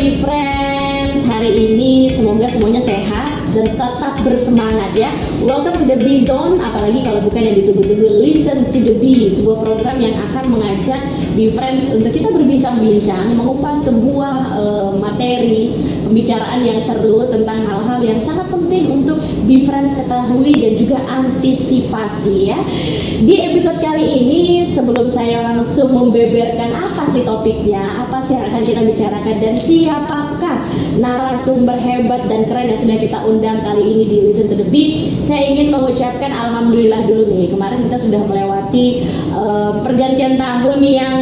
Be Friends, hari ini semoga semuanya sehat dan tetap bersemangat ya. Welcome to the Be Zone, apalagi kalau bukan yang ditunggu-tunggu Listen to the Be, sebuah program yang akan mengajak Be Friends untuk kita berbincang-bincang, mengupas sebuah materi pembicaraan yang seru tentang hal-hal yang sangat penting untuk Be Friends ketahui dan juga antisipasi ya. Di episode kali ini, sebelum saya langsung membeberkan apa sih topiknya, apa sih yang akan kita bicarakan, dan siapakah narasumber hebat dan keren yang sudah kita undang kali ini di Listen to the Beat, saya ingin mengucapkan alhamdulillah dulu nih. Kemarin kita sudah melewati pergantian tahun yang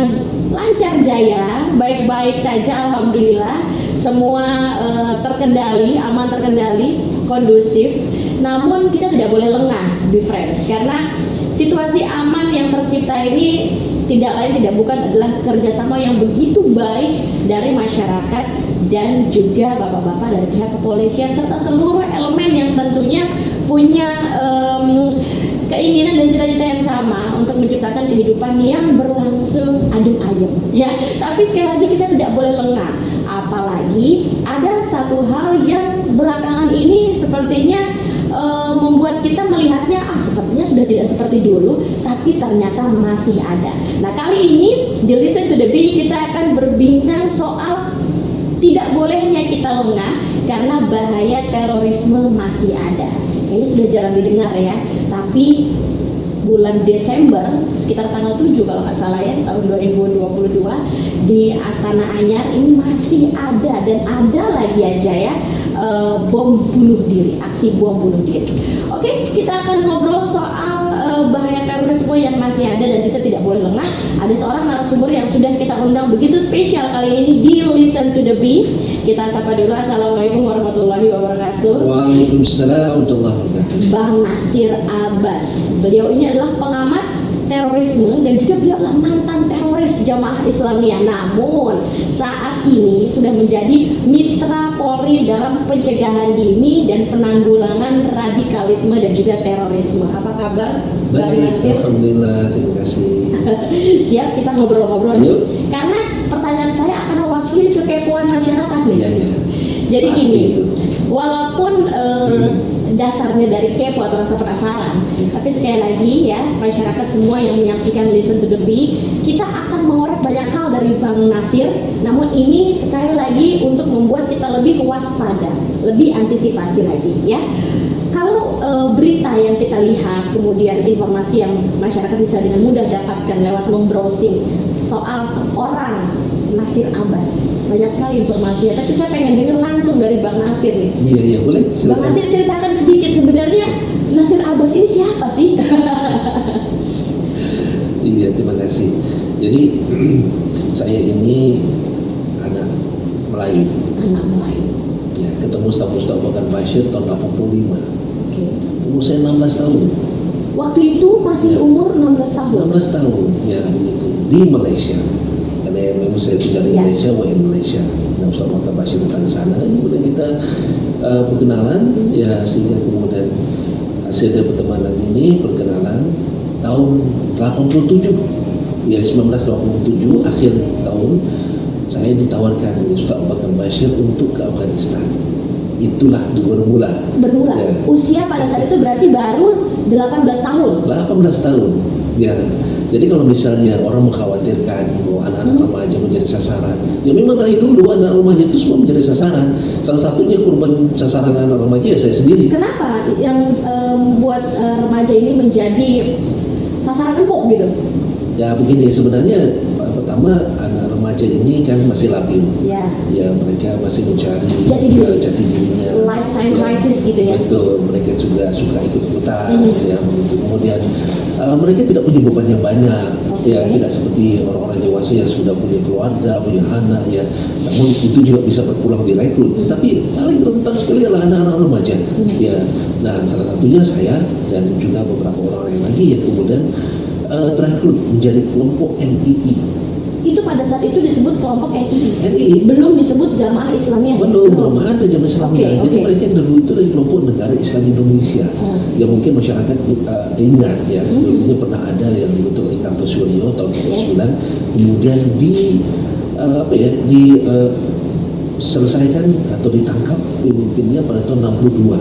lancar jaya, baik-baik saja alhamdulillah. Semua terkendali, aman terkendali, kondusif. Namun kita tidak boleh lengah, Be Friends, karena situasi aman yang tercipta ini tidak lain tidak bukan adalah kerjasama yang begitu baik dari masyarakat dan juga bapak-bapak dari pihak kepolisian serta seluruh elemen yang tentunya punya keinginan dan cita-cita yang sama untuk menciptakan kehidupan yang berlangsung adem ayem ya. Tapi sekali lagi kita tidak boleh lengah, apalagi ada satu hal yang belakangan ini sepertinya membuat kita melihatnya sepertinya sudah tidak seperti dulu, tapi ternyata masih ada. Nah, kali ini di Listen to the Beat kita akan berbincang soal tidak bolehnya kita lengah karena bahaya terorisme masih ada. Kayaknya sudah jarang didengar ya, tapi bulan Desember sekitar tanggal 7 kalau nggak salah ya, tahun 2022 di Astana Anyar ini masih ada dan ada lagi aja ya bom bunuh diri, aksi bom bunuh diri. Oke, kita akan ngobrol soal bahaya terorisme yang masih ada dan kita tidak boleh lengah. Ada seorang narasumber yang sudah kita undang begitu spesial kali ini di Listen to the Beat. Kita sapa dulu. Assalamualaikum warahmatullahi wabarakatuh. Waalaikumsalam warahmatullahi wabarakatuh. Bang Nasir Abbas. Beliau ini adalah pengamat terorisme dan juga beliau adalah mantan teroris Jamaah Islamiyah. Namun saat ini sudah menjadi mitra Polri dalam pencegahan dini dan penanggulangan radikalisme dan juga terorisme. Apa kabar? Baik, alhamdulillah, terima kasih. Siap, kita ngobrol-ngobrol nih. Karena pertanyaan saya akan mewakili kekepoan masyarakat nih. Ya. Jadi pasti gini, itu. Walaupun dasarnya dari kepo atau rasa penasaran, tapi sekali lagi ya, masyarakat semua yang menyaksikan Listen to the Beat, kita akan mengorek banyak hal dari Bang Nasir. Namun ini sekali lagi untuk membuat kita lebih waspada, lebih antisipasi lagi ya. Kalau berita yang kita lihat, kemudian informasi yang masyarakat bisa dengan mudah dapatkan lewat membrowsing soal seorang Nasir Abbas, banyak sekali informasinya. Tapi saya pengen dengar langsung dari Bang Nasir nih. Iya, boleh. Silakan. Bang Nasir ceritakan sedikit sebenarnya Nasir Abbas ini siapa sih? Iya, terima kasih. Jadi saya ini anak Melayu. Anak Melayu. Ya, ketemu Ustaz Abu Bakar Bashir tahun 85. Oke. Umur saya 16 tahun. Waktu itu masih umur 16 tahun. 16 tahun, ya begitu. Di Malaysia. Karena memang saya tinggal di Malaysia, di Malaysia. Nah, Ustaz Abu Bakar Bashir datang ke sana, kemudian kita perkenalan, ya sehingga kemudian hasil dari pertemanan ini perkenalan tahun 87. Ya 1987 akhir tahun saya ditawarkan oleh Ustaz Abu Bakar Bashir untuk ke Afghanistan. Itulah bermula. Ya. Usia pada saat itu berarti baru 18 tahun. 18 tahun. Ya. Jadi kalau misalnya orang mengkhawatirkan bahwa anak-anak remaja menjadi sasaran, ya memang dari dulu anak remaja itu semua menjadi sasaran. Salah satunya korban sasaran anak remaja ya saya sendiri. Kenapa yang membuat remaja ini menjadi sasaran empuk gitu? Ya begini, sebenarnya pertama anak remaja ini kan masih labil. Ya. Ya mereka masih mencari jati dirinya. Lifetime crisis gitu ya. Betul, mereka juga suka ikut-ikutan ya begitu. Kemudian mereka tidak punya beban yang banyak. Ya tidak seperti orang-orang dewasa yang sudah punya keluarga, punya anak ya. Namun itu juga bisa berpulang direkrut. Tapi paling rentan sekali adalah anak-anak remaja. Ya. Nah, salah satunya saya dan juga beberapa orang yang lagi yang kemudian terekrut menjadi kelompok NII. Itu pada saat itu disebut kelompok NII. NII belum disebut Jamaah Islamiyah. Belum ada Jamaah Islamiyah. Jadi mereka dulu itu dari kelompok Negara Islam Indonesia. Ya mungkin masyarakat ingat ya. Dulunya pernah ada yang dibentuk oleh Kartosuryo tahun 2009. Kemudian selesaikan atau ditangkap pemimpinnya pada tahun 62.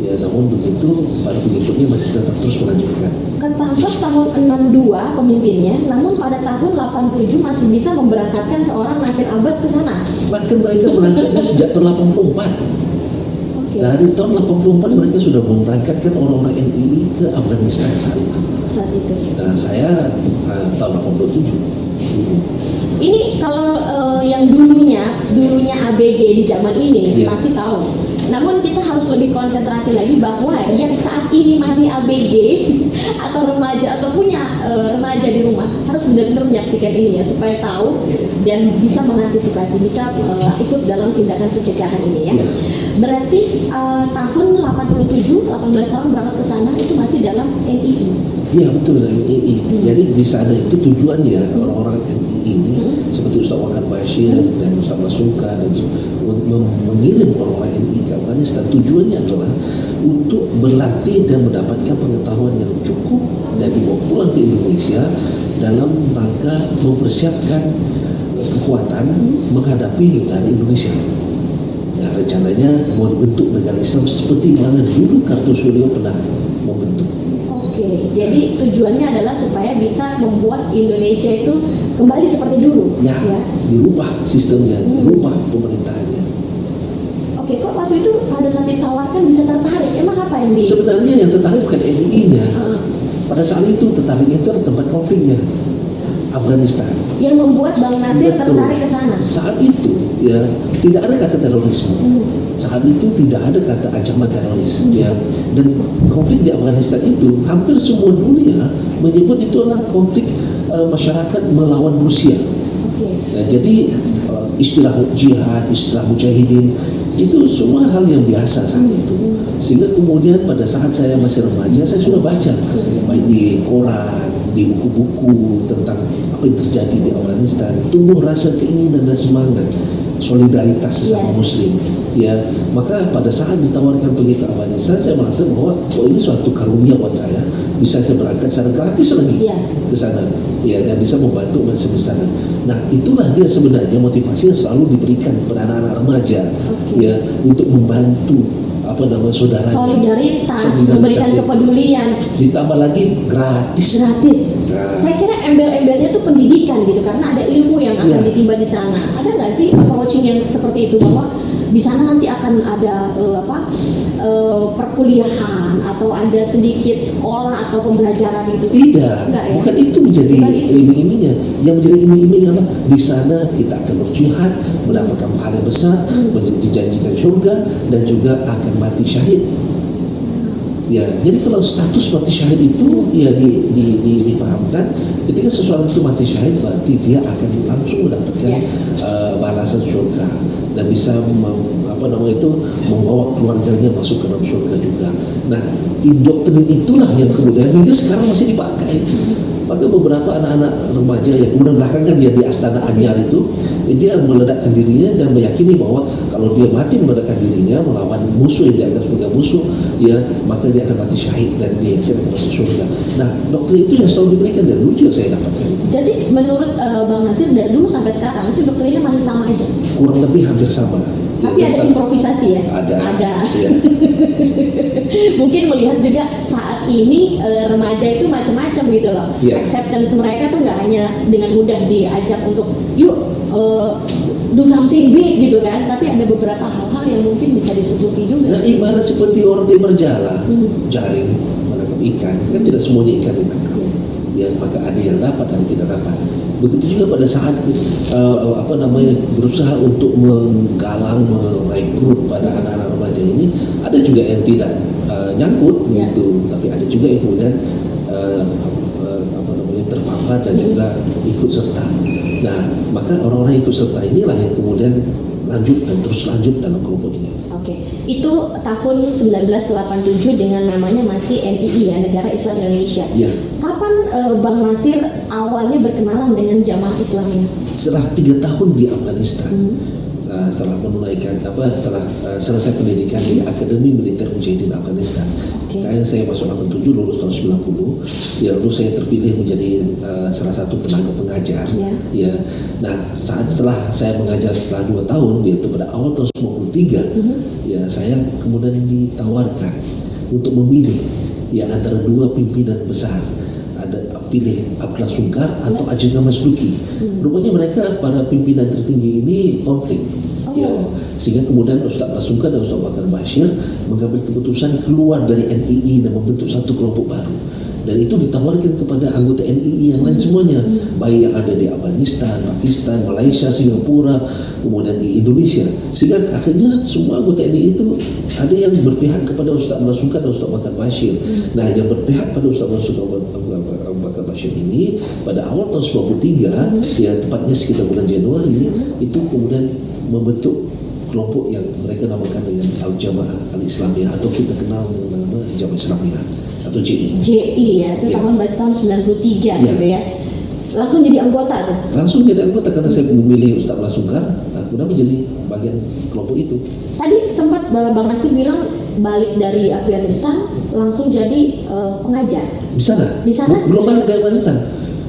Ya, namun begitu para pengikutnya masih tetap terus melanjutkan. Ketangkap tahun 62 pemimpinnya, namun pada tahun 87 masih bisa memberangkatkan seorang Nasir Abbas ke sana. Bahkan mereka berangkatnya sejak tahun 84. Oke. Dari tahun 84 mereka sudah memberangkatkan orang-orang NII ke Afghanistan saat itu. Saat itu. Nah, saya tahun 87. Ini kalau yang dulunya ABG di zaman ini Iya. pasti tahu. Namun kita harus lebih konsentrasi lagi bahwa yang saat ini masih ABG atau remaja atau punya remaja di rumah harus benar-benar menyaksikan ini ya supaya tahu dan bisa mengantisipasi, bisa ikut dalam tindakan pencegahan ini ya. Iya. Berarti tahun 87, 18 tahun berangkat ke sana itu masih dalam NII. Iya betul, NII. Jadi di sana itu tujuannya orang-orang NII ini seperti Ustaz Wakar Bashir dan Ustaz Masuka dan mengirim orang-orang NII ke Afghanistan, tujuannya adalah untuk berlatih dan mendapatkan pengetahuan yang cukup dan dibawa pulang ke Indonesia dalam rangka mempersiapkan kekuatan menghadapi negara Indonesia. Nah, rencananya mau dibentuk negara Islam seperti mana dulu Kartosuryo pernah membentuk. Oke, jadi tujuannya adalah supaya bisa membuat Indonesia itu kembali seperti dulu. Ya, dirubah sistemnya, dirubah pemerintahannya. Oke, kok waktu itu pada saat ditawarkan bisa tertarik? Emang apa yang di? Sebenarnya yang tertarik bukan NII-nya. Pada saat itu tertariknya itu tempat konfliknya, Afghanistan. Yang membuat Bang Nasir tertarik ke sana. Saat itu ya tidak ada kata terorisme. Saat itu tidak ada kata ancaman teroris. Ya, dan konflik di Afghanistan itu hampir semua dunia menyebut itu adalah konflik masyarakat melawan Rusia. Nah, jadi istilah jihad, istilah mujahidin itu semua hal yang biasa saat itu. Sehingga kemudian pada saat saya masih remaja saya sudah baca baik di koran, di buku-buku tentang apa yang terjadi di Afghanistan, tumbuh rasa keinginan dan semangat solidaritas sesama Muslim. Ya, maka pada saat ditawarkan pergi ke Afghanistan, saya merasa bahwa ini suatu karunia buat saya, bisa saya berangkat secara gratis lagi ke sana, ya, dan bisa membantu masih di sana. Nah, itulah dia sebenarnya motivasi yang selalu diberikan kepada anak-anak remaja, ya, untuk membantu saudara. Solidaritas, memberikan kepedulian. Ditambah lagi gratis. Nah. Saya kira embel-embelnya itu pendidikan gitu, karena ada ilmu yang akan ditimba di sana. Ada nggak sih approaching yang seperti itu bahwa di sana nanti akan ada perkuliahan atau ada sedikit sekolah atau pembelajaran gitu? Tidak, enggak, ya? bukan itu menjadi iming-imingnya. Yang menjadi iming-iming adalah di sana kita akan berjihad, mendapatkan pahala besar, dijanjikan surga, dan juga akan mati syahid. Ya, jadi kalau status mati syahid itu ya dipahamkan, ketika seseorang itu mati syahid berarti dia akan langsung mendapatkan balasan surga dan bisa membawa keluarganya masuk ke dalam surga juga. Nah, indoktrin itulah yang kemudian hingga sekarang masih dipakai. Maka beberapa anak-anak remaja yang kemudian belakangan dia di Astana Anyar itu, dia meledakkan dirinya dan meyakini bahwa kalau dia mati meledakkan dirinya melawan musuh yang dianggap sebagai musuh, ya, maka dia akan mati syahid dan dia akan masuk surga. Nah, doktrin itu yang selalu diberikan dan dulu juga saya dapatkan. Jadi menurut Bang Nasir dari dulu sampai sekarang itu doktrinnya masih sama aja? Kurang lebih hampir sama. Tapi ada improvisasi ya? Ada. Ya. Mungkin melihat juga saat ini remaja itu macam-macam gitu loh. Acceptance mereka tuh nggak hanya dengan mudah diajak untuk yuk do something big gitu kan, tapi ada beberapa hal-hal yang mungkin bisa disusupi juga. Nah, ibarat seperti orang di berjalan, jaring menangkap ikan, kan tidak semuanya ikan ditangkap. Ya, maka ada yang dapat dan tidak dapat. Begitu juga pada saat berusaha untuk menggalang, merekrut pada anak-anak remaja ini, ada juga yang tidak nyangkut gitu, tapi ada juga yang kemudian terpapar dan juga ikut serta. Nah, maka orang-orang ikut serta inilah yang kemudian lanjut dan terus lanjut dalam kelompok ini. Oke, itu tahun 1987 dengan namanya masih NII ya, Negara Islam Indonesia. Ya. Kapan Bang Nasir awalnya berkenalan dengan jamaah Islamnya? Setelah 3 tahun di Afghanistan, setelah menunaikan setelah selesai pendidikan di Akademi Militer Mujahidin Afghanistan. Kayaknya saya masuk 87, lulus tahun 90. Ya, lalu saya terpilih menjadi salah satu tenaga pengajar. Ya. Nah, setelah saya mengajar setelah 2 tahun, yaitu pada awal tahun 93, ya saya kemudian ditawarkan untuk memilih ya antara 2 pimpinan besar. Ada pilih Abdullah Sungkar atau Ajeng Mas Duki. Rupanya mereka para pimpinan tertinggi ini konflik. Ya, sehingga kemudian Ustaz Abdullah Sungkar dan Ustaz Bakar Bashir mengambil keputusan keluar dari NII dan membentuk satu kelompok baru. Dan itu ditawarkan kepada anggota NII yang lain semuanya, baik yang ada di Afghanistan, Pakistan, Malaysia, Singapura, kemudian di Indonesia. Sehingga akhirnya semua anggota NII itu ada yang berpihak kepada Ustaz Abdullah Sungkar dan Ustaz Bakar Bashir. Nah, yang berpihak pada Ustaz Abdullah Sungkar dan Bakar Bashir ini pada awal tahun 93, ya tepatnya sekitar bulan Januari, itu kemudian membentuk kelompok yang mereka namakan dengan Al-Jamaah Al-Islamiyah, atau kita kenal dengan nama Jamaah Islamiyah atau JI. JI ya, itu tahun 93 gitu ya. Langsung jadi anggota tuh? Langsung jadi anggota karena saya memilih Ustaz Abdullah Sungkar, kemudian menjadi bagian kelompok itu. Tadi sempat Bang Nasir bilang balik dari Afghanistan langsung jadi pengajar. Di sana? Di sana? Belum balik dari Afghanistan.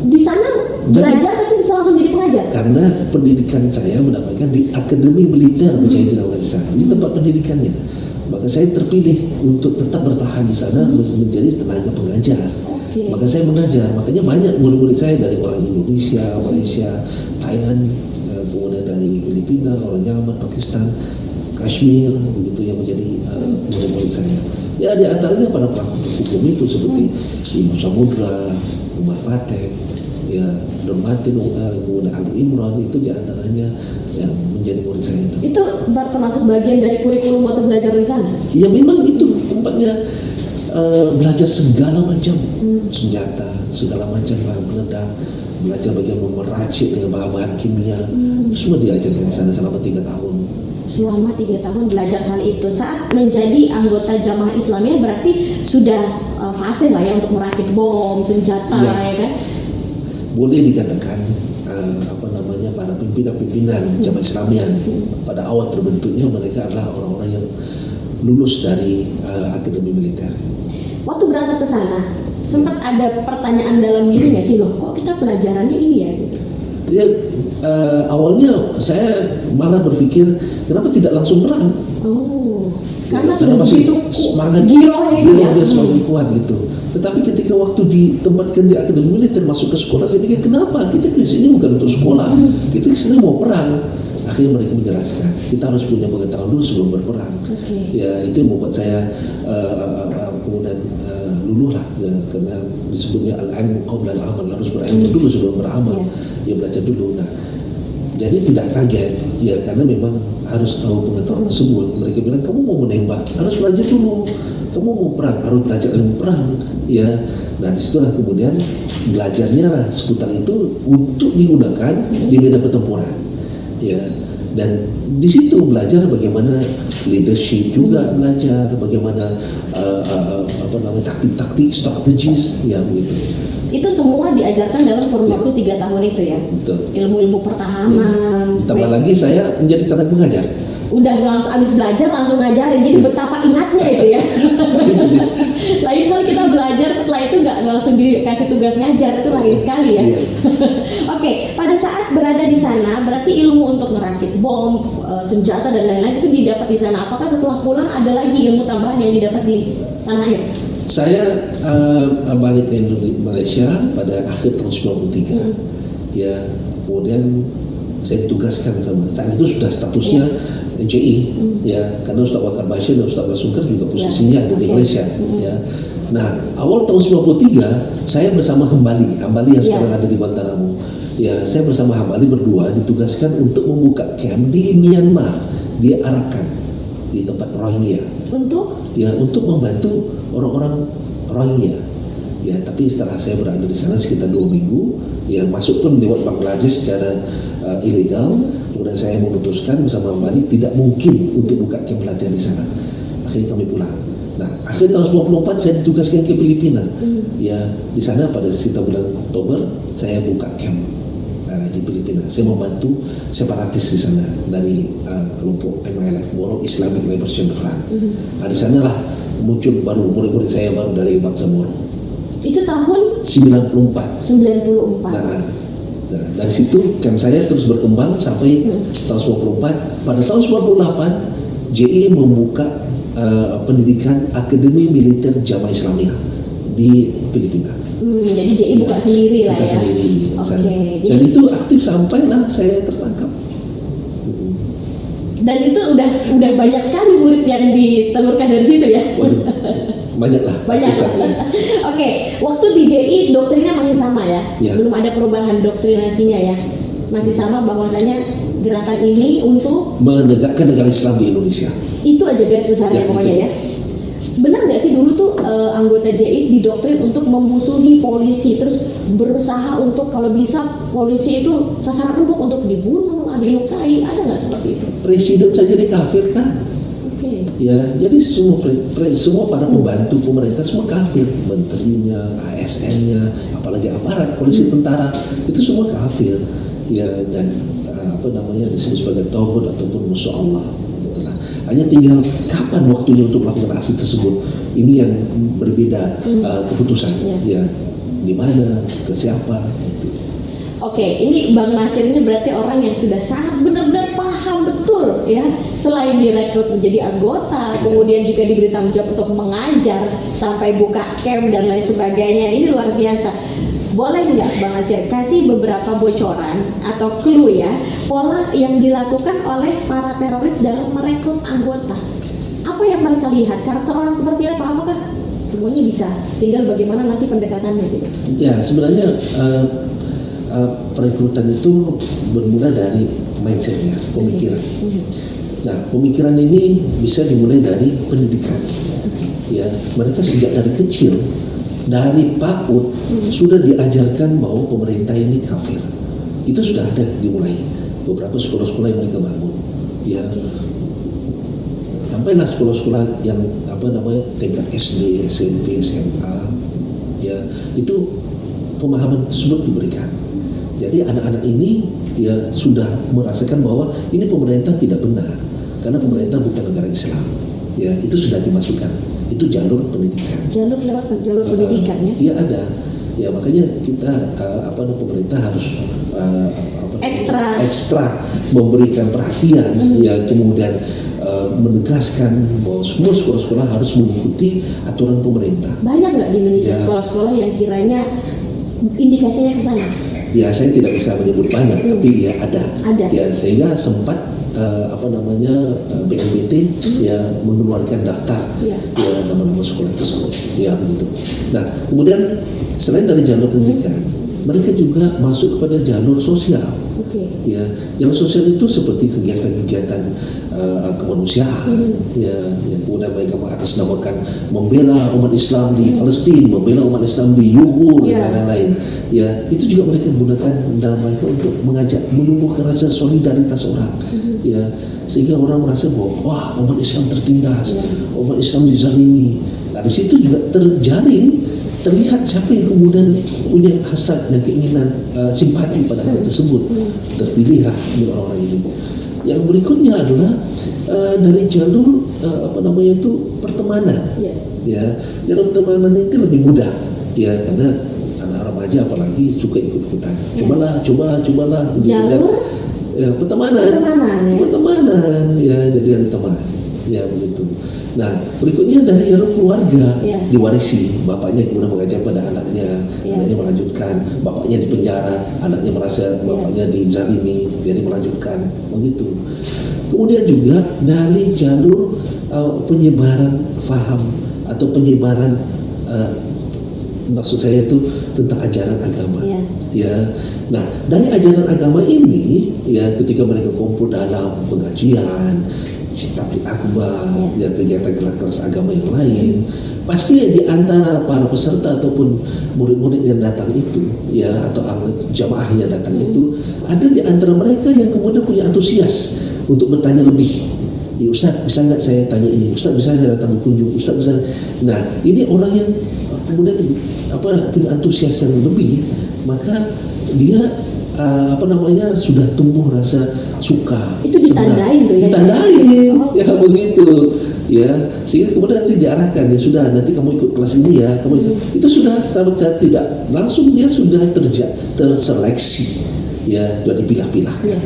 Di sana belajar tapi bisa langsung jadi pengajar? Karena pendidikan saya mendapatkan di Akademi Militer Mujahidin Afghanistan, di tempat pendidikannya. Maka saya terpilih untuk tetap bertahan di sana menjadi tenaga pengajar. Maka saya mengajar, makanya banyak murid-murid saya dari orang Indonesia, Malaysia, Thailand, kemudian dari Filipina, orang Yaman, Pakistan, Kashmir, begitu yang menjadi murid-murid saya. Ya, di antaranya para pelaku hukum itu seperti Ibu Samudra, Umar Patek, ya Nur Matin, kemudian Ali Imran, itu di antaranya yang menjadi murid saya. Itu termasuk bagian dari kurikulum waktu belajar di sana? Ya, memang itu tempatnya belajar segala macam senjata, segala macam bahan peledak, belajar bagaimana meracik dengan bahan-bahan kimia, semua diajarkan di sana selama 3 tahun. Selama 3 tahun belajar hal itu. Saat menjadi anggota Jamaah Islamiyah berarti sudah fase lah ya untuk merakit bom, senjata, ya kan? Boleh dikatakan para pimpinan Jamaah Islamiyah pada awal terbentuknya mereka adalah orang-orang yang lulus dari Akademi Militer. Waktu berangkat ke sana, sempat ada pertanyaan dalam diri nggak sih, loh kok kita pelajarannya ini ya? Gitu. Ya, awalnya saya malah berpikir kenapa tidak langsung perang? Karena sudah masih semangat girohnya semakin kuat gitu. Tetapi ketika waktu ditempatkan di Akademi Militer masuk ke sekolah, saya pikir kenapa kita di sini bukan untuk sekolah, kita di sini mau perang. Akhirnya mereka menjelaskan kita harus punya pengetahuan dulu sebelum berperang. Ya, itu yang membuat saya kemudian luluh lah ya, karena disebutnya al-ilmu qabla al-amal, harus berilmu dulu sebelum beramal. Ya, belajar dulu. Nah, jadi tidak kaget ya, karena memang harus tahu pengetahuan tersebut. Mereka bilang kamu mau menembak harus belajar dulu, kamu mau perang harus belajar ilmu perang ya. Nah, disitulah kemudian belajarnya lah seputar itu untuk digunakan di medan pertempuran ya. Dan di situ belajar bagaimana leadership, juga belajar bagaimana taktik-taktik strategis ya begitu. Itu semua diajarkan dalam kurun waktu 3 tahun itu ya. Betul. Ilmu-ilmu pertahanan. Ditambah lagi saya menjadi tenaga pengajar. Udah langsung habis belajar langsung ngajarin, jadi betapa ingatnya itu ya. Lain kalau kita belajar setelah itu nggak langsung dikasih tugas ngajar, itu lain sekali ya. Oke, pada saat berada di sana berarti ilmu untuk merakit bom, senjata dan lain-lain itu didapat di sana. Apakah setelah pulang ada lagi ilmu tambahan yang didapat di tanah air? Saya balik ke Malaysia pada akhir tahun 93. Ya, kemudian saya ditugaskan sama, saat itu sudah statusnya JI ya, karena Ustaz Bakar Bashir dan Ustaz Abdullah Sungkar juga posisinya ada di Malaysia ya. Nah, awal tahun 93 saya bersama Hambali yang sekarang ada di Guantanamo ya, saya bersama Hambali berdua ditugaskan untuk membuka camp di Myanmar, di Arakan, di tempat Rohingya untuk membantu orang-orang Rohingya ya. Tapi setelah saya berada di sana sekitar 2 minggu ya, masuk pun lewat Bangladesh secara ilegal. Kemudian saya memutuskan bersama Bali tidak mungkin untuk buka camp pelatihan di sana. Akhirnya kami pulang. Nah, akhir tahun 94 saya ditugaskan ke Filipina. Ya, di sana pada sekitar bulan Oktober saya buka camp di Filipina. Saya membantu separatis di sana dari kelompok MLF, Moro Islamic Liberation Front. Nah, di sanalah muncul baru murid-murid saya baru dari bangsa Moro. Itu tahun 94. 94. Nah, dari situ camp saya terus berkembang sampai tahun 94. Pada tahun 98 JI membuka pendidikan Akademi Militer Jamaah Islamiyah di Filipina. Jadi JI buka sendiri lah Buka ya. sendiri di sana. Oke. Dan itu aktif sampailah saya tertangkap. Dan itu udah banyak sekali murid yang ditelurkan dari situ ya. Waduh, banyak lah. Banyak. Ratusan. Oke, waktu di JI doktrinnya masih sama ya? Ya. Belum ada perubahan doktrinasinya ya? Masih sama bahwasanya gerakan ini untuk Menegakkan negara Islam di Indonesia. itu aja garis besarnya Ya, pokoknya itu. ya. Benar nggak sih dulu tuh anggota JI didoktrin untuk memusuhi polisi, terus berusaha untuk kalau bisa polisi itu sasaran empuk untuk dibunuh, dilukai, ada nggak seperti itu? Presiden saja dikafirkan. Oke. Ya, jadi semua para pembantu pemerintah semua kafir, menterinya, ASN-nya, apalagi aparat, polisi, tentara itu semua kafir. Ya, dan disebut sebagai tauhid ataupun musuh Allah. Gitu lah. Hanya tinggal kapan waktunya untuk melakukan aksi tersebut. Ini yang berbeda keputusan. Ya, di mana, ke siapa. Gitu. Oke, ini Bang Nasir ini berarti orang yang sudah sangat benar-benar paham betul ya. Selain direkrut menjadi anggota, kemudian juga diberi tanggung jawab untuk mengajar sampai buka camp dan lain sebagainya. Ini luar biasa. Boleh nggak Bang Nasir kasih beberapa bocoran atau clue ya pola yang dilakukan oleh para teroris dalam merekrut anggota? Apa yang mereka lihat? Karakter orang seperti apa? Apakah semuanya bisa? Tinggal bagaimana nanti pendekatannya gitu. Ya, sebenarnya perekrutan itu bermula dari mindsetnya, pemikiran. Nah, pemikiran ini bisa dimulai dari pendidikan. Ya, mereka sejak dari kecil, dari PAUD sudah diajarkan bahwa pemerintah ini kafir. Itu sudah ada dimulai beberapa sekolah-sekolah yang mereka bangun. Ya, sampailah sekolah-sekolah yang tingkat SD, SMP, SMA. Ya, itu pemahaman tersebut diberikan. Jadi anak-anak ini dia sudah merasakan bahwa ini pemerintah tidak benar karena pemerintah bukan negara Islam. Ya, itu sudah dimasukkan. Itu jalur pendidikan. Jalur lewat jalur pendidikan ya. Iya ada. Ya makanya kita pemerintah harus ekstra memberikan perhatian ya, kemudian menegaskan bahwa semua sekolah-sekolah harus mengikuti aturan pemerintah. Banyak nggak di Indonesia sekolah-sekolah yang kiranya indikasinya ke sana? Ya, saya tidak bisa menyebut banyak, tapi ya ada. Ya, sehingga sempat BNPT ya mengeluarkan daftar ya nama-nama sekolah tersebut. Ya begitu. Nah, kemudian selain dari jalur pendidikan, mereka juga masuk kepada jalur sosial. Ya, jalur sosial itu seperti kegiatan-kegiatan kemanusiaan. Ya, kemudian mereka mengatasnamakan membela umat Islam di Palestina, membela umat Islam di Yugur dan lain-lain. Ya, itu juga mereka gunakan dalam rangka untuk mengajak menumbuhkan rasa solidaritas orang. Ya, sehingga orang merasa bahwa wah, umat Islam tertindas, umat Islam dizalimi. Nah, di situ juga terlihat siapa yang kemudian punya hasad dan keinginan simpati pada hal tersebut. Terpilihlah orang-orang ini. Yang berikutnya adalah dari jalur pertemanan. Ya, jalur pertemanan itu lebih mudah. Ya, karena anak remaja apalagi suka ikut-ikutan. Cobalah. Jalur ya, pertemanan ya, jadi ada teman ya begitu. Nah, berikutnya dari jalur keluarga diwarisi, bapaknya kemudian mengajar pada anaknya, anaknya melanjutkan, bapaknya di penjara, anaknya merasa bapaknya dizalimi, jadi melanjutkan begitu. Kemudian juga dari jalur penyebaran faham atau penyebaran maksud saya itu tentang ajaran agama. Ya. Nah, dari ajaran agama ini ya, ketika mereka kumpul dalam pengajian, tabligh akbar, ya kegiatan kelas agama yang lain, pasti di antara para peserta ataupun murid-murid yang datang itu, ya atau jamaah yang datang itu, ada di antara mereka yang kemudian punya antusias untuk bertanya lebih. Ya, Ustaz, bisa nggak saya tanya ini? Ustaz, bisa saya datang berkunjung? Ustaz, bisa? Nah, ini orang yang kemudian punya antusias yang lebih, maka dia sudah tumbuh rasa suka. Itu ditandain tuh ya? Ditandain, Oh. ya begitu. Ya, sehingga kemudian nanti diarahkan, ya sudah, nanti kamu ikut kelas ini ya, kamu itu sudah sahabat saya tidak langsung, dia sudah terseleksi, ya sudah dipilah-pilah. Ya.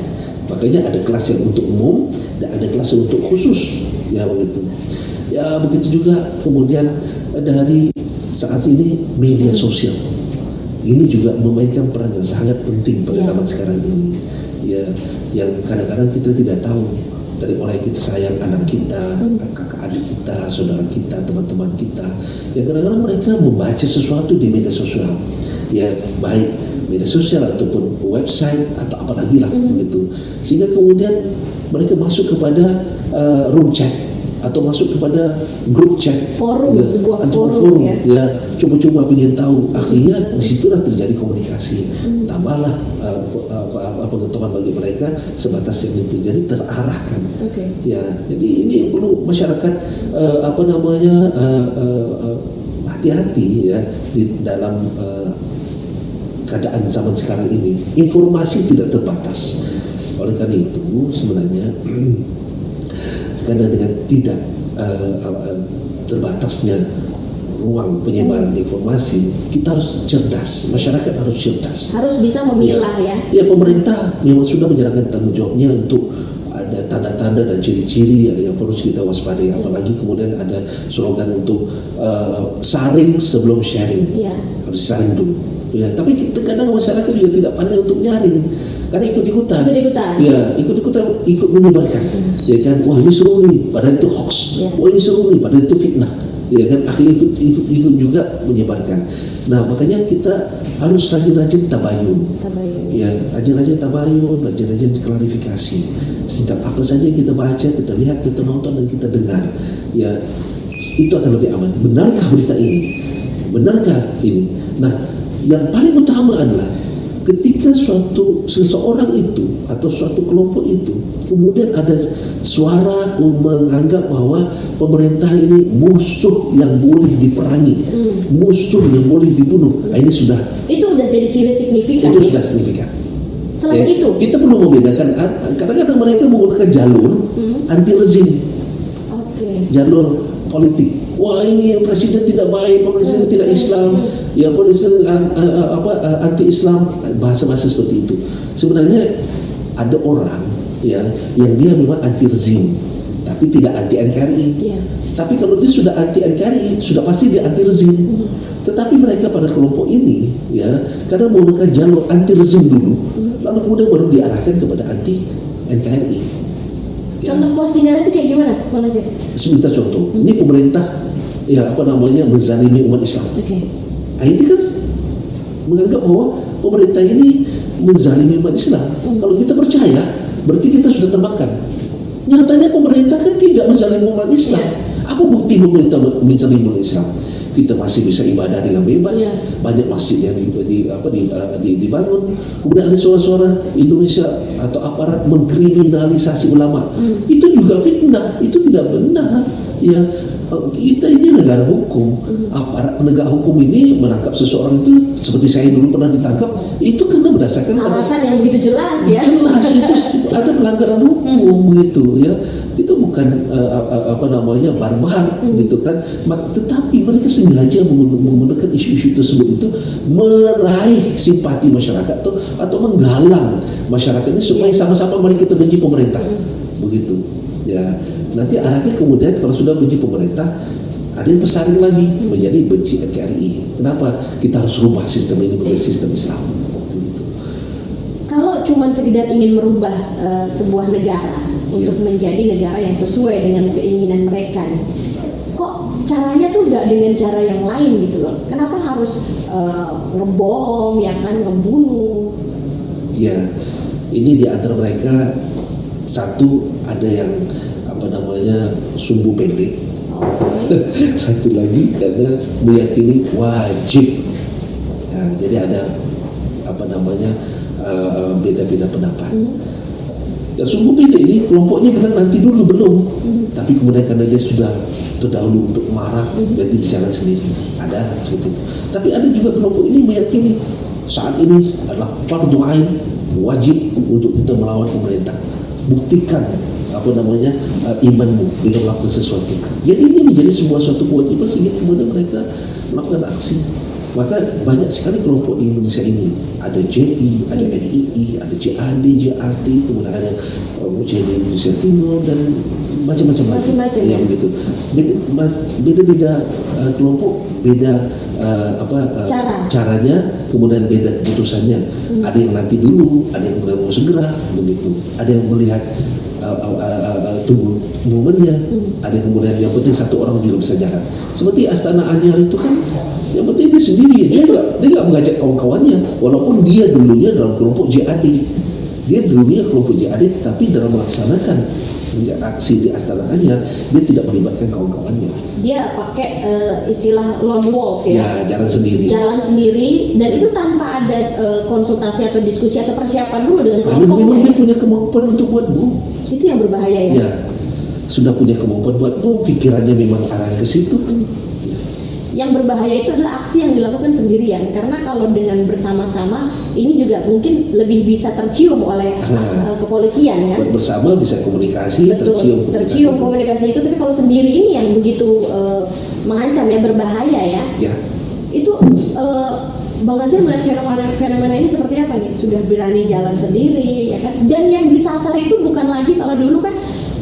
Makanya ada kelas yang untuk umum dan ada kelas yang untuk khusus, ya begitu. Ya begitu juga kemudian dari saat ini media sosial ini juga memainkan peran yang sangat penting pada zaman sekarang ini. Ya, yang kadang-kadang kita tidak tahu dari orang yang kita sayang, anak kita, kakak adik kita, saudara kita, teman-teman kita. Ya kadang-kadang mereka membaca sesuatu di media sosial. Ya baik media sosial ataupun website atau apalagi lah begitu. Sehingga kemudian mereka masuk kepada room chat atau masuk kepada grup chat, forum, sebuah forum, forum ya. Coba-coba ingin tahu, akhirnya disitulah terjadi komunikasi. Tambahlah pengetahuan bagi mereka sebatas yang itu, jadi terarahkan. Ya, jadi ini perlu masyarakat hati-hati ya di dalam keadaan zaman sekarang ini. Informasi tidak terbatas. Oleh karena itu sebenarnya karena dengan tidak terbatasnya ruang penyebaran informasi, kita harus cerdas, masyarakat harus cerdas. Harus bisa memilah ya. Ya, pemerintah memang sudah menjalankan tanggung jawabnya untuk ada tanda-tanda dan ciri-ciri yang harus kita waspadai. Apalagi kemudian ada slogan untuk saring sebelum sharing. Ya. Harus saring dulu. Ya, tapi kadang masyarakat juga tidak pandai untuk nyaring. Karena ikut-ikutan. Ya, ikut menyebarkan. Ya kan, wah ini seru nih, padahal itu hoax. Wah ini seru nih, padahal itu fitnah. Ya kan, akhirnya ikut juga menyebarkan. Nah, makanya kita harus rajin-rajin tabayun. Ya, rajin-rajin tabayun, rajin-rajin klarifikasi. Setiap apa saja yang kita baca, kita lihat, kita nonton dan kita dengar, ya itu akan lebih aman. Benarkah berita ini? Benarkah ini? Nah, yang paling utama adalah ketika seseorang itu atau suatu kelompok itu kemudian ada suara menganggap bahwa pemerintah ini musuh yang boleh diperangi, musuh yang boleh dibunuh, nah, ini sudah jadi ciri signifikan. Itu sudah signifikan. Selain itu kita perlu membedakan. Kadang-kadang mereka menggunakan jalur anti rezim, jalur politik. Wah ini presiden tidak baik, presiden tidak Islam, ya presiden anti Islam, bahasa-bahasa seperti itu. Sebenarnya ada orang ya yang dia memang anti rezim, tapi tidak anti NKRI. Tapi kalau dia sudah anti NKRI, sudah pasti dia anti rezim. Tetapi mereka pada kelompok ini ya kadang menggunakan jalur anti rezim dulu, lalu kemudian baru diarahkan kepada anti NKRI. Contoh postingan itu kayak gimana, Bang Nasir? Sebentar contoh. Ini pemerintah menzalimi umat Islam. Nah, ini kan menganggap bahwa pemerintah ini menzalimi umat Islam. Kalau kita percaya, berarti kita sudah termakan. Nyatanya pemerintah kan tidak menzalimi umat Islam. Apa bukti pemerintah menzalimi umat Islam? Kita masih bisa ibadah dengan bebas, banyak masjid yang dibangun. Kemudian ada suara-suara Indonesia atau aparat mengkriminalisasi ulama. Itu juga fitnah, itu tidak benar. Ya, kita ini negara hukum. Aparat penegak hukum ini menangkap seseorang itu seperti saya dulu pernah ditangkap, itu karena berdasarkan alasan yang begitu jelas ya. Jelas itu ada pelanggaran hukum gitu ya. Itu bukan barbar gitu kan. Tetapi mereka sengaja menggunakan isu-isu tersebut itu meraih simpati masyarakat atau menggalang masyarakat ini supaya sama-sama mari kita benci pemerintah. Begitu. Ya. Nanti arahnya kemudian kalau sudah benci pemerintah, ada yang tersaring lagi menjadi benci NKRI. Kenapa? Kita harus rubah sistem ini menjadi sistem Islam. Begitu. Kalau cuma sekedar ingin merubah sebuah negara untuk menjadi negara yang sesuai dengan keinginan mereka, kok caranya tuh nggak dengan cara yang lain gitu loh? Kenapa harus ngebohong, ya kan, ngebunuh? Ya, ini di antara mereka satu ada yang sumbu pendek. Satu lagi karena meyakini wajib. Ya, jadi ada beda-beda pendapat. Dan sumbu pendek ini kelompoknya bilang nanti dulu belum, tapi kemudian karena dia sudah terdahulu untuk marah dan di jalan sendiri, ada seperti itu. Tapi ada juga kelompok ini meyakini saat ini adalah fardu ain wajib untuk kita melawan pemerintah. Buktikan imanmu dengan melakukan sesuatu. Jadi ini menjadi sebuah suatu kewajiban sehingga kemudian mereka melakukan aksi. Maka banyak sekali kelompok di Indonesia ini. Ada JI, ada NII, ada JAD, JAT, kemudian ada JAD Indonesia Timur dan macam-macam lagi yang begitu. Beda-beda kelompok, beda caranya, kemudian beda keputusannya. Ada yang nanti dulu, ada yang mau segera begitu. Ada yang melihat tunggu momennya, ada yang kemudian yang penting satu orang juga bisa jalan. Seperti Astana Anyar itu kan, yang penting dia sendiri, dia nggak mengajak kawan-kawannya, walaupun dia dulunya dalam kelompok JAD, dia dulunya kelompok JAD, tapi dalam melaksanakan aksi di Astana Anyar dia tidak melibatkan kawan-kawannya. Dia pakai istilah lone wolf ya, jalan sendiri, dan itu tanpa ada konsultasi atau diskusi atau persiapan dulu dengan kelompoknya. Karena memang dia punya kemampuan untuk buat bom. Itu yang berbahaya ya. Ya, sudah punya kemampuan buat bom, pikirannya memang arah ke situ. Yang berbahaya itu adalah aksi yang dilakukan sendirian, karena kalau dengan bersama-sama ini juga mungkin lebih bisa tercium oleh kepolisian kan. Bersama bisa komunikasi. Betul, tercium komunikasi itu, tapi kalau sendiri ini yang begitu mengancam ya, berbahaya ya. Ya. Itu Bang Nasir melihat fenomena ini seperti apa nih? Sudah berani jalan sendiri ya kan? Dan yang disasar itu bukan lagi kalau dulu kan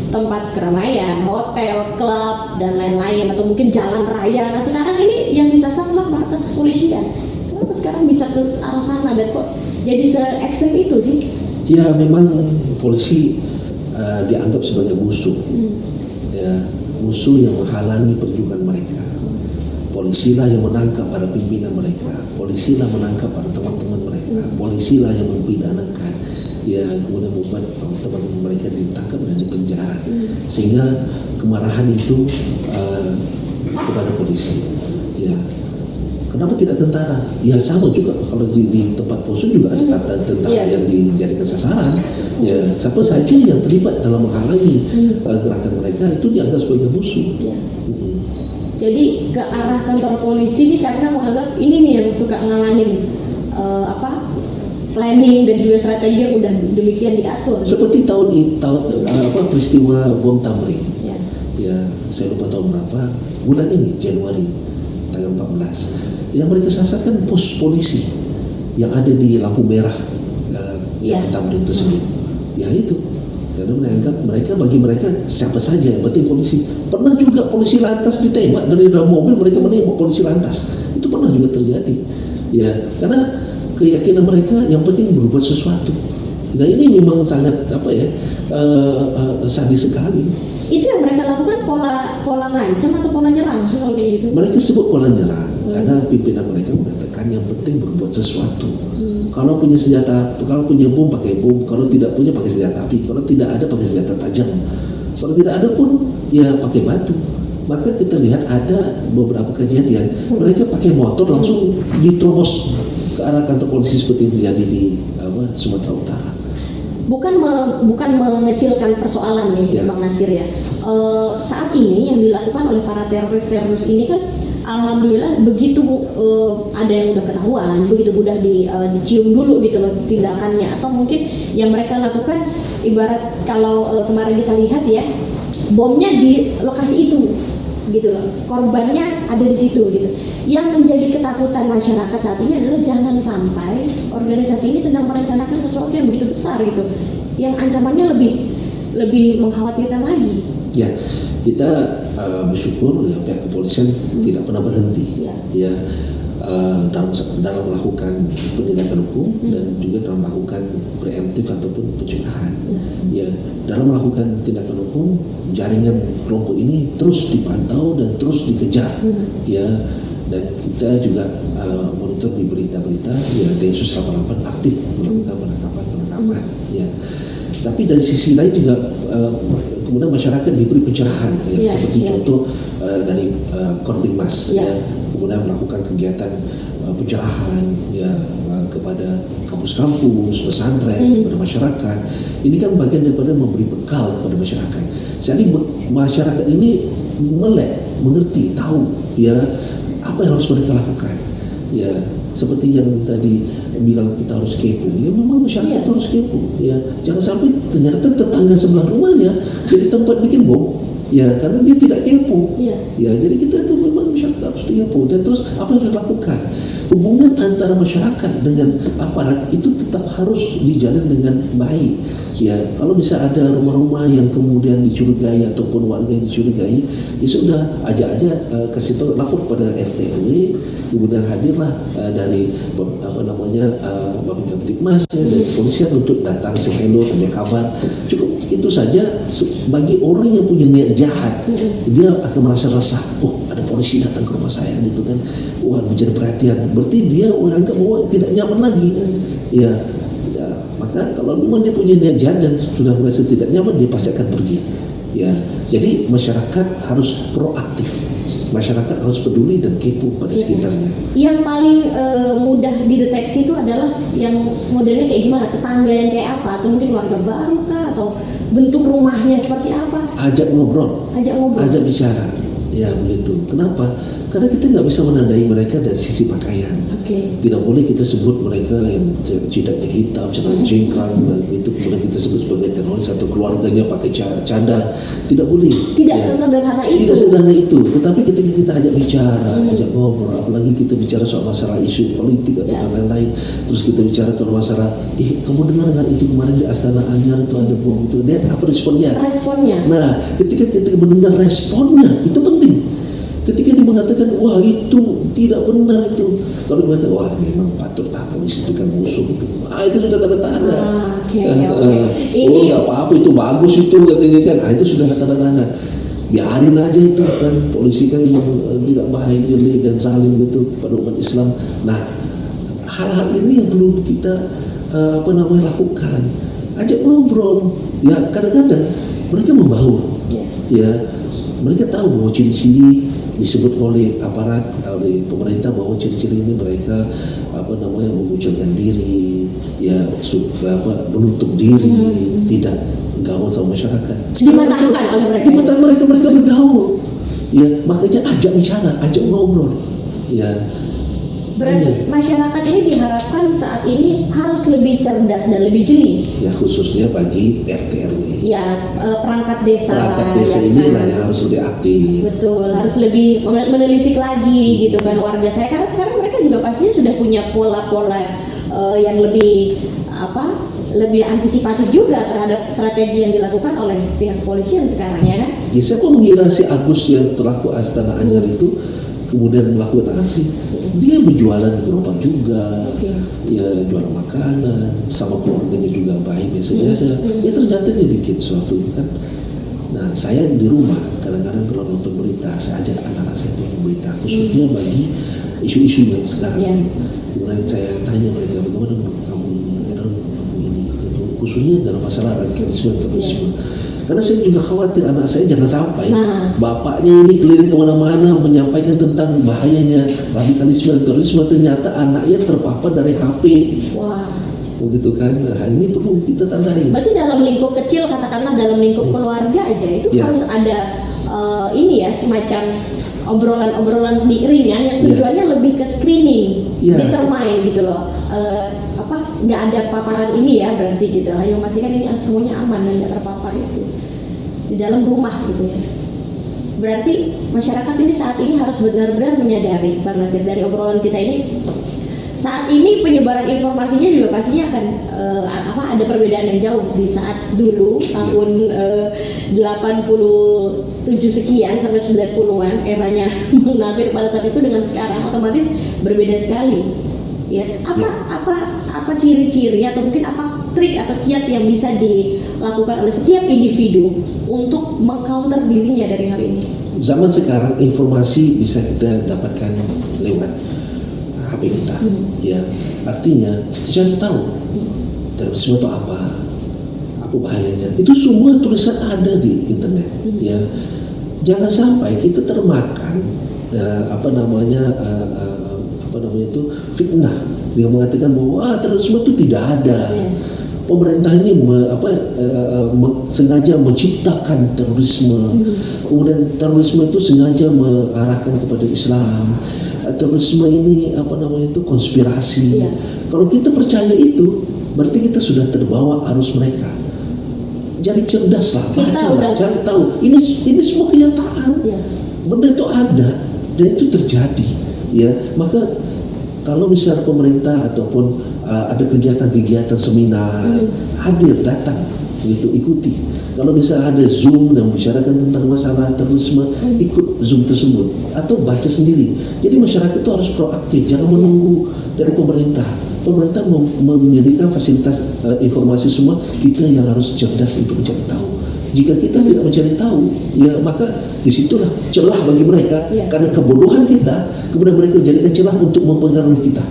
tempat keramaian, hotel, klub, dan lain-lain, atau mungkin jalan raya. Nah sekarang ini yang disasar adalah markas kepolisian. Kenapa sekarang bisa ke arah sana dan kok jadi se-ekstrem itu sih? Ya memang polisi dianggap sebagai musuh, ya, musuh yang menghalangi perjuangan mereka. Polisilah yang menangkap para pimpinan mereka, polisilah menangkap para teman-teman mereka, polisilah yang mempidanakan, ya kemudian membuat teman-teman mereka ditangkap dan dipenjara, sehingga kemarahan itu kepada polisi. Ya, kenapa tidak tentara? Ya sama juga kalau di tempat Poso juga ada tentara yang dijadikan sasaran. Ya, siapa saja yang terlibat dalam menghalangi gerakan mereka itu dianggap sebagai musuh. Jadi ke arah kantor polisi ini karena menganggap ini nih yang suka ngalangin planning dan juga strategi yang udah demikian diatur. Seperti tahun peristiwa bom Tamrin. Ya, saya lupa tahun berapa, bulan ini Januari tanggal 14. Yang mereka sasarkan pos polisi yang ada di lampu merah Tamrin tersebut. Ya itu. Karena menganggap bagi mereka siapa saja yang penting polisi. Pernah juga polisi lantas ditembak dari dalam mobil, mereka menembak polisi lantas. Itu pernah juga terjadi. Ya, karena keyakinan mereka yang penting berbuat sesuatu. Nah ini memang sangat sadis sekali. Itu yang mereka lakukan pola ngancam atau pola nyerang kalau kayak gitu? Mereka sebut pola nyerang karena pimpinan mereka mengatakan yang penting berbuat sesuatu. Kalau punya senjata, kalau punya bom pakai bom, kalau tidak punya pakai senjata api, kalau tidak ada pakai senjata tajam, kalau tidak ada pun ya pakai batu. Maka kita lihat ada beberapa kejadian mereka pakai motor langsung diterobos ke arah kantor polisi seperti yang terjadi di Sumatera Utara. Bukan mengecilkan persoalan nih Bang Nasir ya. Saat ini yang dilakukan oleh para teroris ini kan alhamdulillah begitu ada yang udah ketahuan, begitu mudah dicium dulu gitu loh tindakannya, atau mungkin yang mereka lakukan ibarat kalau kemarin kita lihat ya, bomnya di lokasi itu gitu loh, korbannya ada di situ gitu. Yang menjadi ketakutan masyarakat saat ini adalah jangan sampai organisasi ini sedang merencanakan sesuatu yang begitu besar gitu, yang ancamannya lebih mengkhawatirkan lagi. Ya, kita bersyukur ya pihak kepolisian tidak pernah berhenti dalam melakukan penindakan hukum dan juga dalam melakukan preemptif ataupun pencegahan. Ya, dalam melakukan tindakan hukum, jaringan kelompok ini terus dipantau dan terus dikejar. Ya, dan kita juga monitor di berita-berita ya Densus 88 aktif melakukan penangkapan. Ya. Tapi dari sisi lain juga kemudian masyarakat diberi pencerahan seperti contoh dari Korbinmas kemudian melakukan kegiatan pencerahan kepada kampus-kampus, pesantren, kepada masyarakat. Ini kan bagian daripada memberi bekal kepada masyarakat. Jadi masyarakat ini melek, mengerti, tahu apa yang harus mereka lakukan. Ya, seperti yang tadi bilang kita harus kepo. Ya memang masyarakat harus kepo. Ya jangan sampai ternyata tetangga sebelah rumahnya jadi tempat bikin bom. Ya karena dia tidak kepo. Ya jadi kita itu memang masyarakat harus kepo. Dan terus apa yang harus dilakukan? Hubungan antara masyarakat dengan aparat itu tetap harus dijalin dengan baik. Ya, kalau bisa ada rumah-rumah yang kemudian dicurigai ataupun warga yang dicurigai, ya sudah ajak aja kasih tahu, lapor pada RT RW, kemudian hadirlah dari Babinkamtibmas dari kepolisian untuk datang sekelo tanya kabar. Cukup itu saja. Bagi orang yang punya niat jahat, dia akan merasa resah. Oh, ada polisi datang ke rumah saya, gitu kan. Wah, menjadi perhatian. Berarti dia menganggap bahwa tidak nyaman lagi. Ya, maka kalau memang dia punya niat jahat dan sudah merasa tidak nyaman, dia pasti akan pergi. Ya, jadi masyarakat harus proaktif. Masyarakat harus peduli dan kepo pada sekitarnya. Yang paling mudah dideteksi itu adalah yang modelnya kayak gimana? Tetangga yang kayak apa? Atau mungkin warga baru kah? Atau bentuk rumahnya seperti apa? Ajak ngobrol. Ajak bicara. Ya begitu. Kenapa? Karena kita nggak bisa menandai mereka dari sisi pakaian. Tidak boleh kita sebut mereka yang jidatnya hitam, celana jengkang, itu kemudian kita sebut sebagai teroris atau keluarganya pakai cadar. Tidak boleh. Tidak sesederhana itu. Tidak sesederhana itu. Tetapi ketika kita ajak bicara, ajak ngobrol, apalagi kita bicara soal masalah isu politik atau lain-lain, terus kita bicara soal masalah, kamu dengar nggak itu kemarin di Astana Anyar itu ada bom itu? Lihat apa responnya? Nah, ketika kita mendengar responnya itu penting. Ketika dia mengatakan, wah itu tidak benar itu. Kalau dia mengatakan, wah memang patutlah polisi itu kan musuh itu. Itu sudah tanda-tanda. Oh nggak apa-apa itu bagus itu katanya kan. Itu sudah tanda-tanda. Biarin aja itu kan. Polisi kan memang tidak baik jeli dan saling gitu pada umat Islam. Nah hal-hal ini yang perlu kita lakukan. Ajak ngobrol. Ya kadang-kadang mereka membaur. Ya mereka tahu bahwa ciri-ciri disebut oleh aparat, oleh pemerintah bahwa ciri-ciri ini mereka mengucilkan diri, ya menutup diri, tidak gaul sama masyarakat. Di mata mereka bergaul. Ya makanya ajak bicara, ajak ngobrol. Ya. Berarti masyarakat ini diharapkan saat ini harus lebih cerdas dan lebih jeli. Ya khususnya bagi RT RW. Ya perangkat desa. Perangkat desa ini lah yang harus lebih aktif. Betul, harus lebih menelisik lagi gitu kan warga saya. Karena sekarang mereka juga pastinya sudah punya pola-pola yang lebih lebih antisipatif juga terhadap strategi yang dilakukan oleh pihak kepolisian sekarang ya kan. Ya siapa mengira si Agus yang pelaku Astana Anyar itu kemudian melakukan aksi, dia berjualan gerobak juga, ya jual makanan, sama keluarganya juga baik biasa-biasa. Ya ternyata dia bikin sesuatu kan. Nah saya di rumah kadang-kadang kalau nonton berita, saya ajak anak-anak saya nonton berita, khususnya bagi isu-isu yang sekarang. Kemudian saya tanya mereka bagaimana menurut kamu ini, khususnya dalam masalah radikalisme terorisme. Karena saya juga khawatir anak saya jangan sampai bapaknya ini keliling kemana-mana menyampaikan tentang bahayanya radikalisme dan terorisme, ternyata anaknya terpapar dari HP. Wah. Begitu kan? Nah, ini perlu kita tandai. Berarti dalam lingkup kecil, katakanlah dalam lingkup keluarga aja itu harus ada semacam obrolan-obrolan ringan yang tujuannya lebih ke screening, determine gitu loh. Nggak ada paparan ini ya berarti gitu. Ayo memastikan ini semuanya aman dan nggak terpapar itu di dalam rumah gitu ya. Berarti masyarakat ini saat ini harus benar-benar menyadari, Bang Nasir, dari obrolan kita ini, saat ini penyebaran informasinya juga pastinya akan ada perbedaan yang jauh di saat dulu tahun 87 sekian sampai 90-an eranya Bang Nasir pada saat itu dengan sekarang otomatis berbeda sekali. Ya, apa ciri-ciri atau mungkin apa trik atau kiat yang bisa dilakukan oleh setiap individu untuk mengcounter dirinya dari hal ini? Zaman sekarang informasi bisa kita dapatkan lewat HP kita, ya artinya kita tahu terorisme itu apa bahayanya. Itu semua tulisan ada di internet, ya. Jangan sampai kita termakan fitnah yang mengatakan bahwa terorisme itu tidak ada. Pemerintah ini sengaja menciptakan terorisme. Kemudian terorisme itu sengaja mengarahkan kepada Islam. terorisme ini konspirasi. Iya. Kalau kita percaya itu, berarti kita sudah terbawa arus mereka. Jadi cerdas lah, Kita baca lah, udah- cari tahu. Ini semua kenyataan. Iya. Benda itu ada dan itu terjadi. Ya, maka kalau misalnya pemerintah ataupun ada kegiatan-kegiatan seminar, hadir, datang, gitu, ikuti. Kalau misalnya ada Zoom yang membicarakan tentang masalah terorisme, ikut Zoom tersebut atau baca sendiri. Jadi masyarakat itu harus proaktif, jangan menunggu dari pemerintah. Pemerintah memberikan fasilitas informasi semua, kita yang harus cerdas untuk mencari tahu. Jika kita tidak mencari tahu, ya maka disitulah celah bagi mereka, Iya. karena kebodohan kita, kemudian mereka menjadikan celah untuk mempengaruhi kita.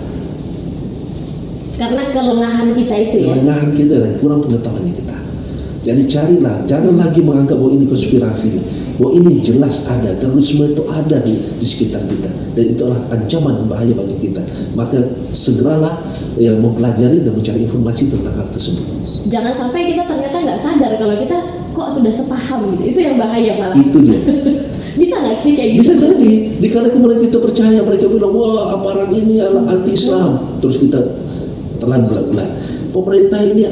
Karena kelengahan kita itu ya. Kelengahan kita dan kurang pengetahuan kita. Jadi carilah, jangan lagi menganggap bahwa ini konspirasi, bahwa ini jelas ada, terorisme itu ada di sekitar kita, dan itulah ancaman bahaya bagi kita. Maka segeralah mempelajari dan mencari informasi tentang hal tersebut. Jangan sampai kita ternyata nggak sadar kalau kita kok sudah sepaham gitu. Itu yang bahaya malah. Itu dia. Bisa nggak sih kayak gitu? Bisa jadi, dikala kemudian kita percaya, mereka bilang, wah aparat ini adalah anti-Islam, terus kita telan bulat-bulat. Pemerintah ini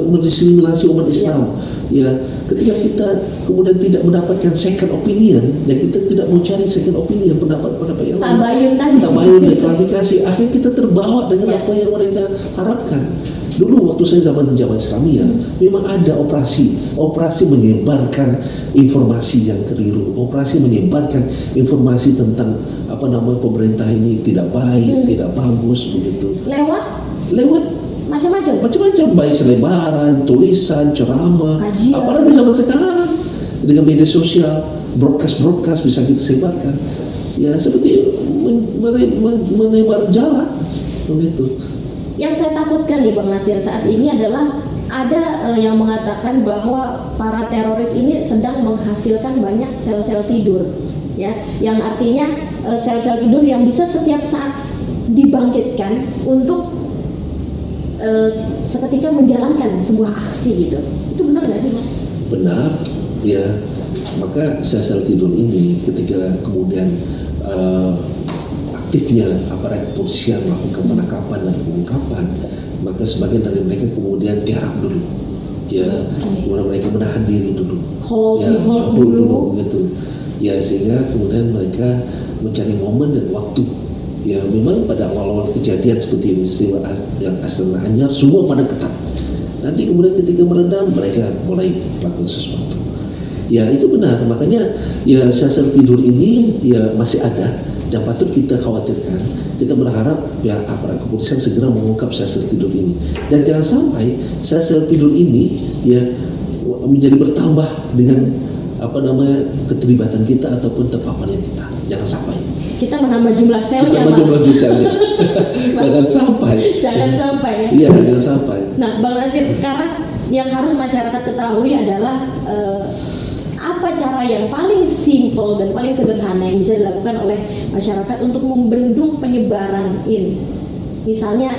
mendiskriminasi umat Islam. Ya, ketika kita kemudian tidak mendapatkan second opinion, dan kita tidak mau cari second opinion, pendapat-pendapat yang lain, Tabayun tadi. tabayun dan klarifikasi, akhirnya kita terbawa dengan Ya. apa yang mereka harapkan. Dulu waktu saya zaman Islamiyah, memang ada operasi menyebarkan informasi yang keliru, operasi menyebarkan informasi tentang pemerintah ini tidak baik, tidak bagus begitu. Lewat Macam-macam. baik selebaran, tulisan, ceramah, Kajian. apalagi zaman sekarang dengan media sosial, broadcast bisa kita sebarkan. Ya seperti menebar jalan begitu. Yang saya takutkan nih Bang Nasir saat ini adalah ada yang mengatakan bahwa para teroris ini sedang menghasilkan banyak sel-sel tidur, ya, yang artinya sel-sel tidur yang bisa setiap saat dibangkitkan untuk seketika menjalankan sebuah aksi gitu. Itu benar nggak sih, Mas? Benar, ya. Maka sel-sel tidur ini ketika kemudian aktifnya aparat kepolisian melakukan penangkapan dan pengungkapan, maka sebagian dari mereka kemudian tiarap dulu, ya, kemudian mereka menahan diri dulu, Hold ya, dulu. gitu, ya, sehingga kemudian mereka mencari momen dan waktu. Ya memang pada awal-awal kejadian seperti peristiwa yang Astana Anyar semua pada ketat. Nanti kemudian ketika meredam mereka mulai melakukan sesuatu. Ya itu benar, makanya ya sel-sel tidur ini ya masih ada dan patut kita khawatirkan. Kita berharap ya aparat kepolisian segera mengungkap sel-sel tidur ini. Dan jangan sampai sel-sel tidur ini ya menjadi bertambah dengan keterlibatan kita ataupun terpaparnya kita. Jangan sampai. Kita menambah jumlah selnya, Kita Bang. jumlah selnya. Jangan sampai. Jangan sampai ya. Iya, jangan sampai. Nah, Bang Nasir, sekarang yang harus masyarakat ketahui adalah apa cara yang paling simple dan paling sederhana yang bisa dilakukan oleh masyarakat untuk membendung penyebaran ini. Misalnya,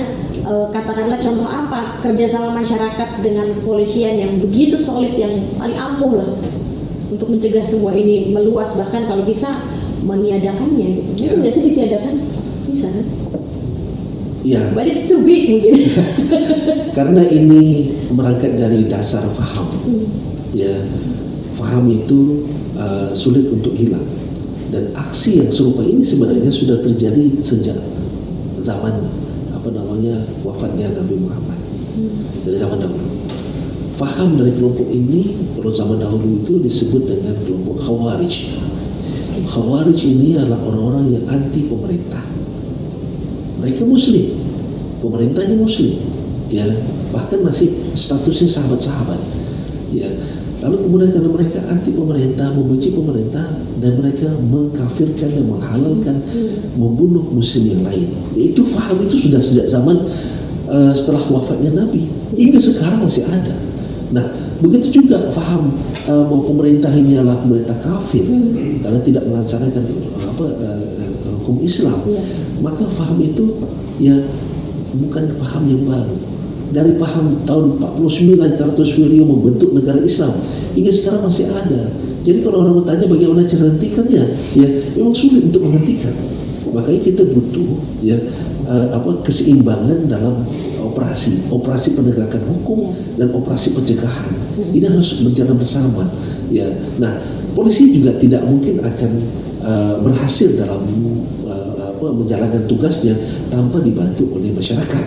katakanlah contoh apa, kerjasama masyarakat dengan kepolisian yang begitu solid, yang paling ampuh lah untuk mencegah semua ini meluas, bahkan kalau bisa meniadakannya gitu. Mungkin nggak sih ditiadakan? Bisa kan? Ya, But it's too big mungkin. karena ini berangkat dari dasar paham. Ya, paham itu sulit untuk hilang. Dan aksi yang serupa ini sebenarnya sudah terjadi sejak zaman wafatnya Nabi Muhammad. Dari zaman dahulu. Paham dari kelompok ini pada zaman dahulu itu disebut dengan kelompok Khawarij. Khawarij ini adalah orang-orang yang anti pemerintah. Mereka Muslim, pemerintahnya Muslim, ya, bahkan masih statusnya sahabat-sahabat, ya. Lalu kemudian karena mereka anti pemerintah, membenci pemerintah, dan mereka mengkafirkan dan menghalalkan membunuh Muslim yang lain. Itu paham itu sudah sejak zaman setelah wafatnya Nabi hingga sekarang masih ada. Nah, begitu juga paham bahwa pemerintah ini adalah pemerintah kafir karena tidak melaksanakan hukum Islam. Maka paham itu ya bukan paham yang baru. Dari paham tahun 49 Kartus Wiryo membentuk negara Islam hingga sekarang masih ada. Jadi kalau orang bertanya bagaimana cara menghentikannya, ya memang sulit untuk menghentikan. makanya kita butuh ya keseimbangan dalam operasi penegakan hukum dan operasi pencegahan. Ini harus berjalan bersama ya. Nah, polisi juga tidak mungkin akan berhasil dalam menjalankan tugasnya tanpa dibantu oleh masyarakat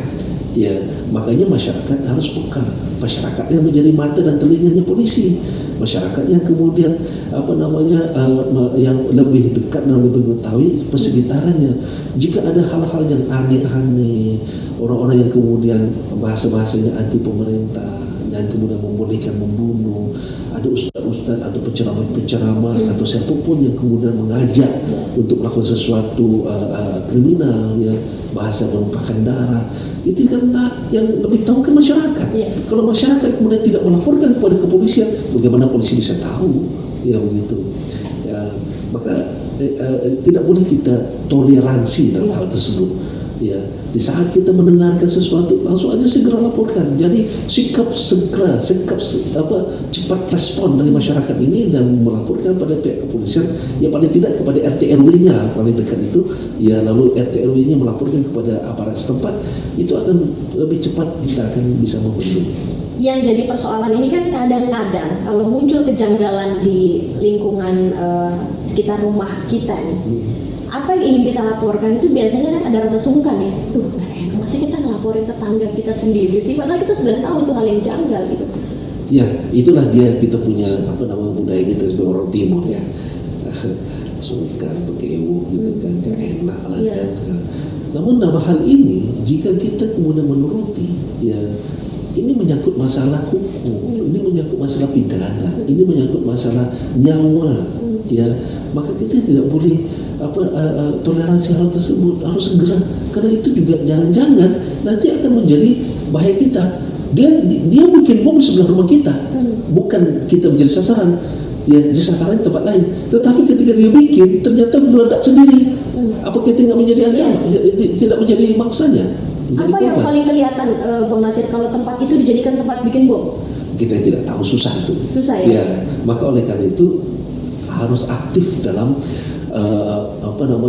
ya. Makanya masyarakat harus peka, masyarakat yang menjadi mata dan telinganya polisi, masyarakat yang kemudian yang lebih dekat dan lebih mengetahui persekitarannya. Jika ada hal-hal yang aneh-aneh, orang-orang yang kemudian bahasa-bahasanya anti pemerintah dan kemudian membolehkan membunuh, ada ustaz-ustaz atau penceramah atau siapapun yang kemudian mengajak untuk melakukan sesuatu kriminal ya, bahasa menumpahkan darah, itu karena yang lebih tahu kan masyarakat. Kalau masyarakat kemudian tidak melaporkan kepada kepolisian, bagaimana polisi bisa tahu ya begitu ya. Maka tidak boleh kita toleransi dalam hal tersebut ya. Di saat kita mendengarkan sesuatu langsung aja segera laporkan. Jadi sikap cepat respon dari masyarakat ini dan melaporkan pada pihak kepolisian, ya paling tidak kepada RT RW-nya paling dekat itu ya, lalu RT RW-nya melaporkan kepada aparat setempat, itu akan lebih cepat kita akan bisa membendung. Yang jadi persoalan ini kan kadang-kadang kalau muncul kejanggalan di lingkungan sekitar rumah kita nih, apa yang ingin kita laporkan itu biasanya kan ada rasa sungkan ya. Masih kita ngelaporin tetangga kita sendiri sih, padahal kita sudah tahu itu hal yang janggal gitu. Ya, itulah dia kita punya budaya kita sebagai orang timur ya. Sungkan, bekewo gitu kan, gak enak lah kan. Namun dalam hal ini jika kita kemudian menuruti ya, ini menyangkut masalah hukum, ini menyangkut masalah pidana, ini menyangkut masalah nyawa ya, maka kita tidak boleh toleransi hal tersebut, harus segera, karena itu juga jangan-jangan nanti akan menjadi bahaya kita. Dia bikin bom sebelah rumah kita, bukan kita menjadi sasaran ya, di sasaran tempat lain, tetapi ketika dia bikin ternyata meledak sendiri. Apa kita nggak menjadi ancaman, tidak menjadi maksanya? Apa yang paling kelihatan Bang Nasir kalau tempat itu dijadikan tempat bikin bom? Kita tidak tahu, susah itu. Susah ya? Maka oleh karena itu harus aktif dalam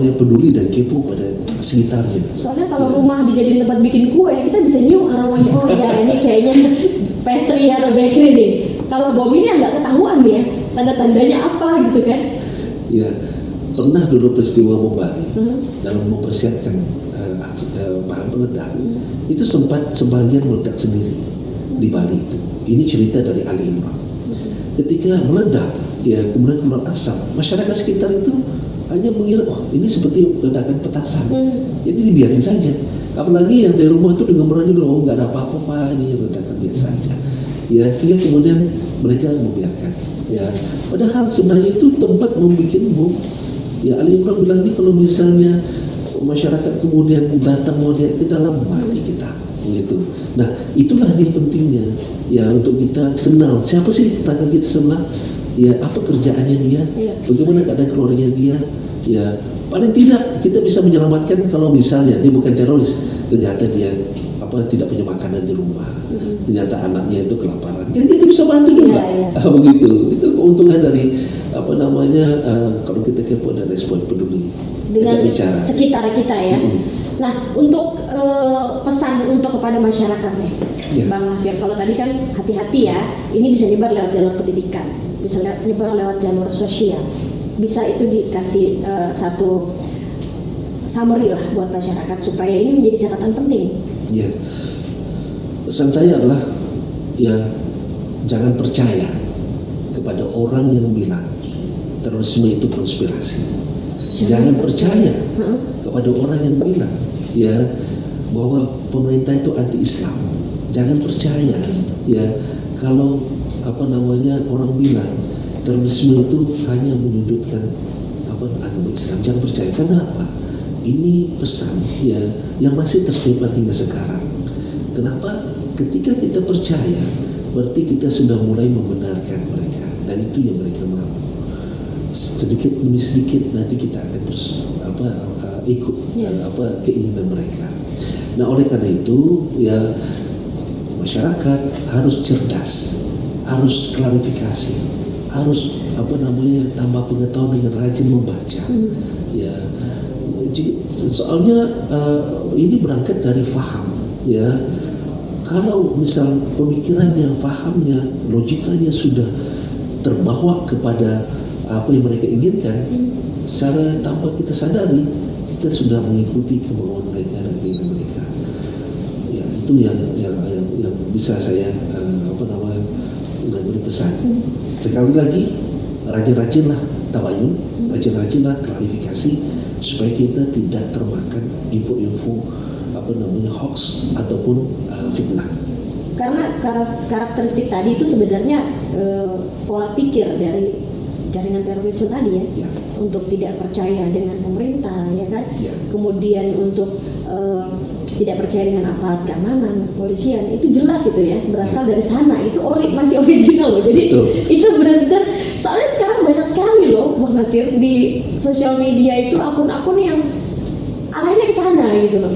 peduli dan kepo pada sekitarnya. Soalnya kalau rumah dijadiin tempat bikin kue, kita bisa nyium aromanya. Oh ya, ini kayaknya pastry atau bakery nih. Kalau bom ini nggak ketahuan ya, tanda-tandanya apa gitu kan? Ya, pernah dulu peristiwa bom Bali dalam mempersiapkan bahan peledak, itu sempat sebagian meledak sendiri di Bali itu. Ini cerita dari Ali Imran. Ketika meledak, ya kemudian keluar asap, masyarakat sekitar itu hanya mengira, oh ini seperti ledakan petasan, jadi dibiarin saja. Apalagi yang dari rumah itu dengan berani bilang, oh nggak ada apa-apa, ini ledakan biasa saja. Ya sehingga kemudian mereka membiarkan. Ya, padahal sebenarnya itu tempat membuat bom. Ya Ali Imran bilang ini kalau misalnya masyarakat kemudian datang mau lihat ke dalam, mati kita begitu. Nah itulah dia pentingnya ya, untuk kita kenal siapa sih tetangga kita sebelah ya, apa kerjaannya dia, bagaimana keadaan keluarganya dia ya. Paling tidak kita bisa menyelamatkan kalau misalnya dia bukan teroris, ternyata dia tidak punya makanan di rumah, ternyata anaknya itu kelaparan, ya kita bisa bantu juga. Begitu, itu keuntungan dari kalau kita kepo dan respon peduli dengan sekitar kita ya. Nah, untuk pesan untuk kepada masyarakat nih, Bang Nasir, kalau tadi kan hati-hati ya, ini bisa nyebar lewat jalur pendidikan, bisa nyebar lewat jalur sosial, bisa itu dikasih satu summary lah buat masyarakat supaya ini menjadi catatan penting. Ya, pesan saya adalah ya jangan percaya kepada orang yang bilang terorisme itu konspirasi. Jangan percaya kepada orang yang bilang ya bahwa pemerintah itu anti Islam. Jangan percaya ya kalau orang bilang terorisme itu hanya menyudutkan agama Islam. Jangan percaya. Kenapa? Ini pesan ya yang masih tersimpan hingga sekarang. Kenapa? Ketika kita percaya, berarti kita sudah mulai membenarkan mereka, dan itu yang mereka mau. Sedikit demi sedikit nanti kita akan terus ikut keinginan mereka. Nah oleh karena itu ya masyarakat harus cerdas, harus klarifikasi, harus tambah pengetahuan dengan rajin membaca. Ya soalnya ini berangkat dari faham, ya. Kalau misal pemikirannya, fahamnya, logikanya sudah terbawa kepada apa yang mereka inginkan, secara tanpa kita sadari kita sudah mengikuti kemauan mereka dan keinginan mereka. Ya, itu yang bisa saya beri pesan. Sekali lagi, rajin-rajinlah tabayun, rajin-rajinlah klarifikasi supaya kita tidak termakan info-info hoax ataupun fitnah. Karena karakteristik tadi itu sebenarnya pola pikir dari jaringan terorisme tadi ya, untuk tidak percaya dengan pemerintah, ya kan, kemudian untuk tidak percaya dengan aparat keamanan, kepolisian, itu jelas itu ya, berasal dari sana, itu masih original loh. Jadi itu benar-benar, soalnya sekarang banyak sekali loh Bang Nasir di sosial media itu akun-akun yang arahnya ke sana gitu loh.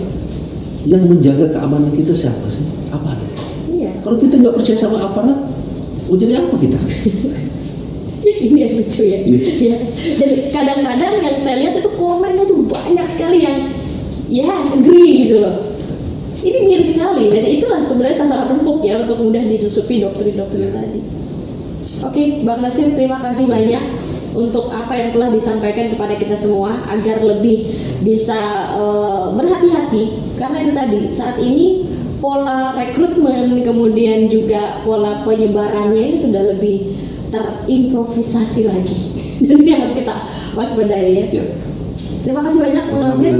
Yang menjaga keamanan kita siapa sih? Aparat. Iya. Kalau kita nggak percaya sama aparat, mau jadi apa kita? Ini yang lucu ya. Ya. Dan kadang-kadang yang saya lihat itu komennya tuh banyak sekali yang agree gitu loh. Ini miris sekali, dan itulah sebenarnya sasaran empuk ya untuk mudah disusupi doktrin-doktrin tadi. Oke, Bang Nasir, terima kasih banyak untuk apa yang telah disampaikan kepada kita semua agar lebih bisa berhati-hati, karena itu tadi saat ini pola rekrutmen kemudian juga pola penyebarannya ini sudah lebih terimprovisasi lagi dan ini harus kita waspadai ya. Terima kasih banyak Bang Nasir.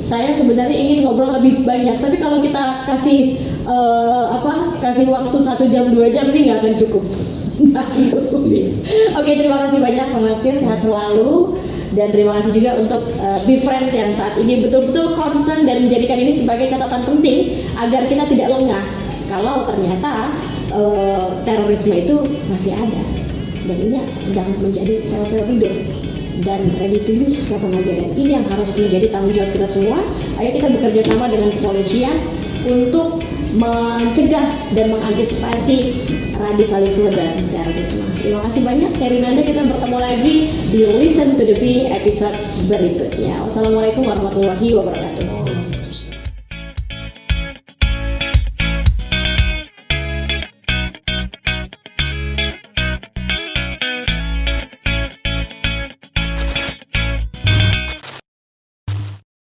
Saya sebenarnya ingin ngobrol lebih banyak, tapi kalau kita kasih waktu 1 jam 2 jam ini nggak akan cukup. Oke, terima kasih banyak Bang Nasir, sehat selalu, dan terima kasih juga untuk Be Friends yang saat ini betul-betul concern dan menjadikan ini sebagai catatan penting agar kita tidak lengah kalau ternyata terorisme itu masih ada dan ini sedang menjadi sel-sel tidur dan ready to use kapan aja, dan ini yang harus menjadi tanggung jawab kita semua. Ayo kita bekerja sama dengan kepolisian untuk mencegah dan mengantisipasi radikalisme dan terorisme. Terima kasih banyak. Saya Rinanda, kita bertemu lagi di Listen to the Bee episode berikutnya. Wassalamualaikum warahmatullahi wabarakatuh.